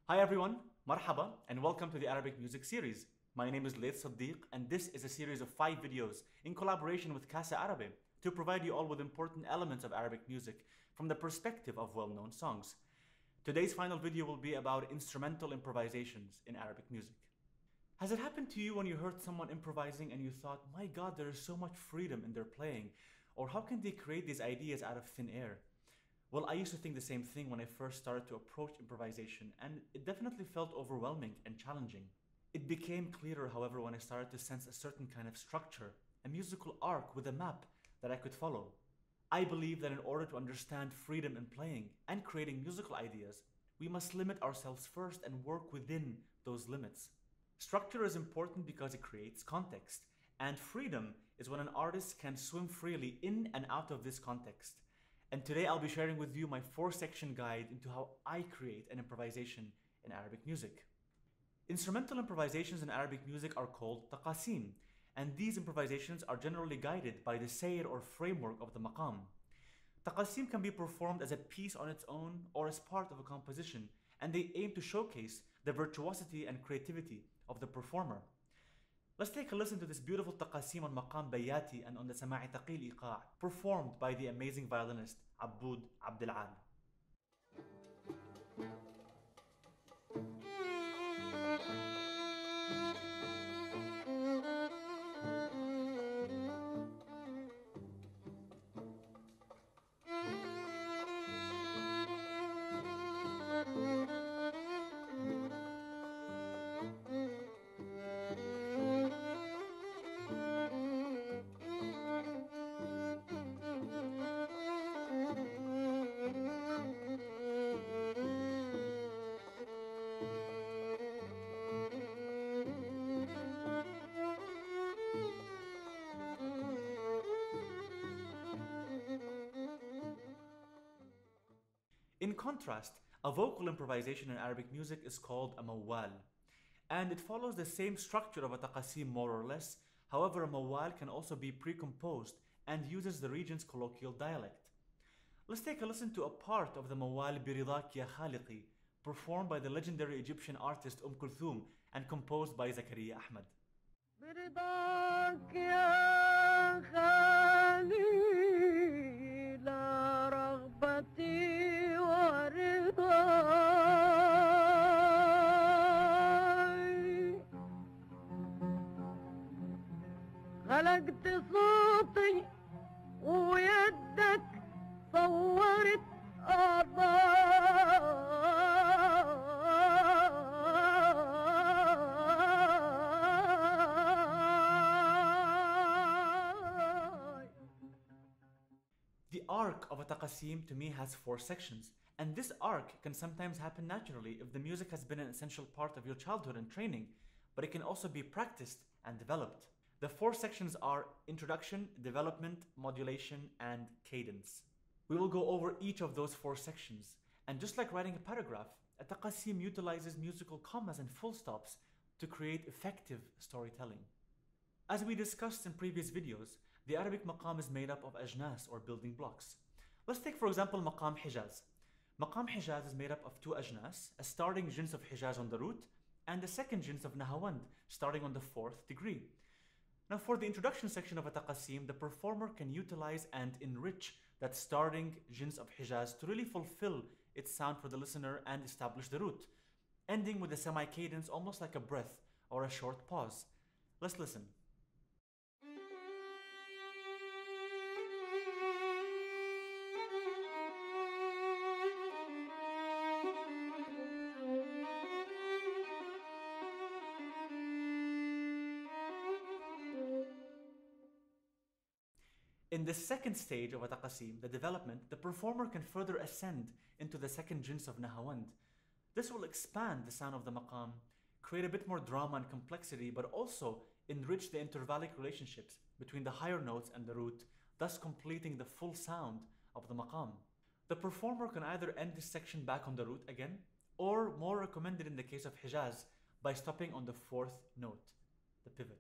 Hi everyone, marhaba, and welcome to the Arabic music series. My name is Layth Sidiq, and this is a series of 5 videos in collaboration with Casa Árabe to provide you all with important elements of Arabic music from the perspective of well-known songs. Today's final video will be about instrumental improvisations in Arabic music. Has it happened to you when you heard someone improvising and you thought, my God, there is so much freedom in their playing, or how can they create these ideas out of thin air? Well, I used to think the same thing when I first started to approach improvisation, and it definitely felt overwhelming and challenging. It became clearer, however, when I started to sense a certain kind of structure, a musical arc with a map that I could follow. I believe that in order to understand freedom in playing and creating musical ideas, we must limit ourselves first and work within those limits. Structure is important because it creates context, and freedom is when an artist can swim freely in and out of this context. And today I'll be sharing with you my 4-section guide into how I create an improvisation in Arabic music. Instrumental improvisations in Arabic music are called Taqasim, and these improvisations are generally guided by the serie or framework of the maqam. Taqasim can be performed as a piece on its own or as part of a composition, and they aim to showcase the virtuosity and creativity of the performer. Let's take a listen to this beautiful Taqasim on Maqam Bayati and on the Sama'i Taqil Iqa', performed by the amazing violinist Aboud Abdelal. In contrast, a vocal improvisation in Arabic music is called a mawwal, and it follows the same structure of a taqasim more or less. However, a mawwal can also be pre-composed and uses the region's colloquial dialect. Let's take a listen to a part of the mawwal Biridak Ya Khaliqi, performed by the legendary Egyptian artist Kulthum and composed by Zakaria Ahmed. برضاك يا خالي لا رغبتي ورضاي خلقت صوتي ويدك صورت The arc of a taqasim to me has 4 sections, and this arc can sometimes happen naturally if the music has been an essential part of your childhood and training, but it can also be practiced and developed. The 4 sections are introduction, development, modulation, and cadence. We will go over each of those 4 sections, and just like writing a paragraph, a taqasim utilizes musical commas and full stops to create effective storytelling. As we discussed in previous videos, the Arabic maqam is made up of ajnas or building blocks. Let's take for example maqam Hijaz. Maqam Hijaz is made up of 2 ajnas, a starting jins of Hijaz on the root, and the second jins of Nahawand, starting on the 4th degree. Now for the introduction section of a taqasim, the performer can utilize and enrich that starting jins of Hijaz to really fulfill its sound for the listener and establish the root, ending with a semi-cadence almost like a breath or a short pause. Let's listen. In the second stage of a taqasim, the development, the performer can further ascend into the second jins of Nahawand. This will expand the sound of the maqam, create a bit more drama and complexity, but also enrich the intervallic relationships between the higher notes and the root, thus completing the full sound of the maqam. The performer can either end this section back on the root again, or more recommended in the case of Hijaz, by stopping on the 4th note, the pivot.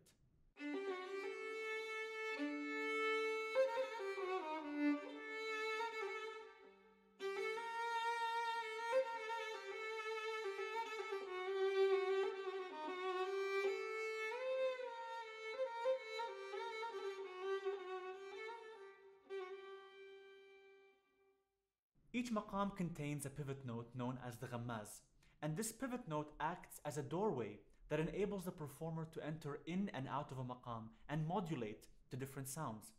Each maqam contains a pivot note known as the ghammaz, and this pivot note acts as a doorway that enables the performer to enter in and out of a maqam and modulate to different sounds.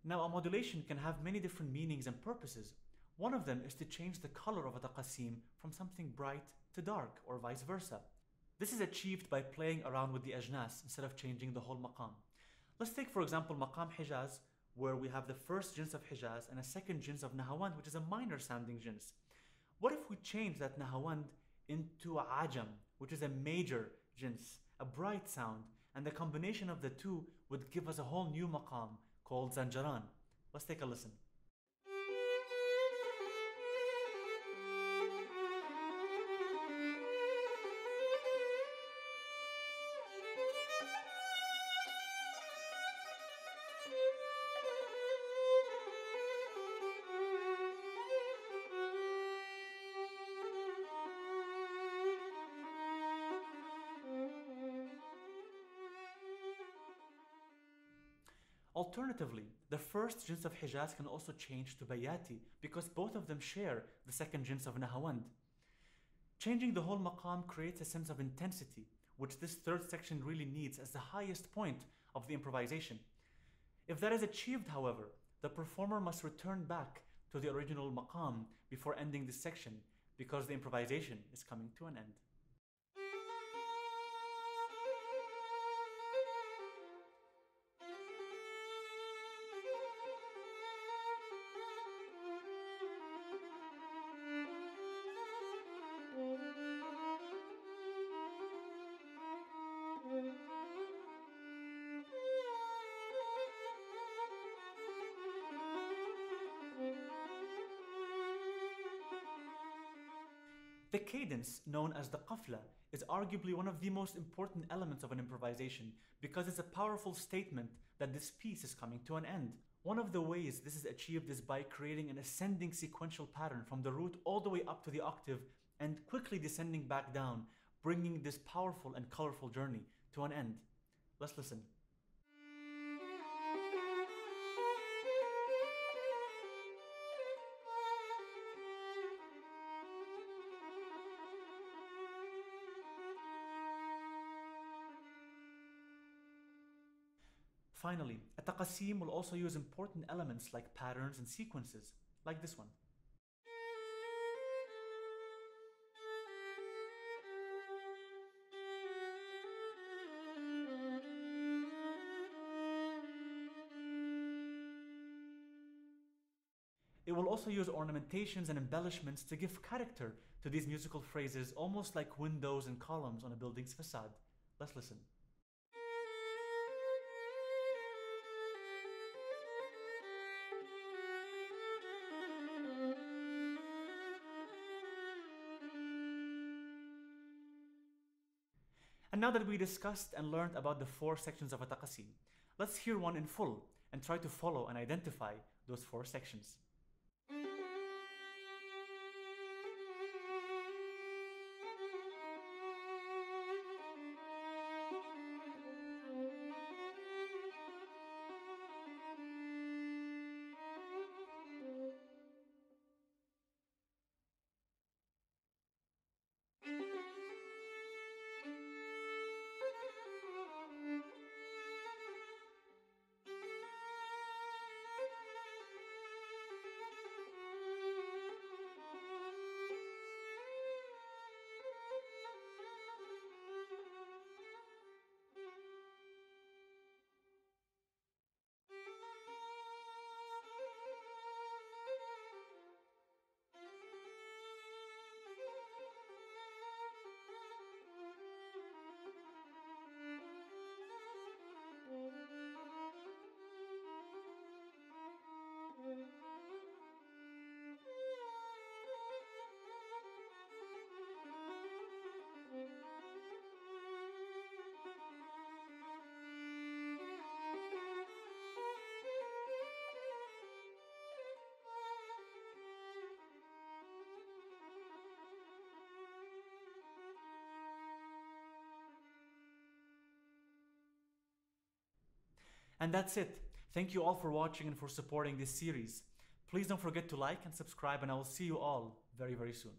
Now, a modulation can have many different meanings and purposes. One of them is to change the color of a taqasim from something bright to dark, or vice versa. This is achieved by playing around with the ajnas instead of changing the whole maqam. Let's take, for example, maqam Hijaz, where we have the first jins of Hijaz and a second jins of Nahawand, which is a minor sounding jins. What if we change that Nahawand into Ajam, which is a major jins, a bright sound, and the combination of the two would give us a whole new maqam called Zanjaran. Let's take a listen. Alternatively, the first jins of Hijaz can also change to Bayati because both of them share the second jins of Nahawand. Changing the whole maqam creates a sense of intensity, which this third section really needs as the highest point of the improvisation. If that is achieved, however, the performer must return back to the original maqam before ending this section because the improvisation is coming to an end. The cadence, known as the qafla, is arguably one of the most important elements of an improvisation because it's a powerful statement that this piece is coming to an end. One of the ways this is achieved is by creating an ascending sequential pattern from the root all the way up to the octave and quickly descending back down, bringing this powerful and colorful journey to an end. Let's listen. Finally, a taqasim will also use important elements like patterns and sequences, like this one. It will also use ornamentations and embellishments to give character to these musical phrases, almost like windows and columns on a building's facade. Let's listen. And now that we discussed and learned about the 4 sections of a taqasim, let's hear one in full and try to follow and identify those 4 sections. And that's it. Thank you all for watching and for supporting this series. Please don't forget to like and subscribe, and I will see you all very, very soon.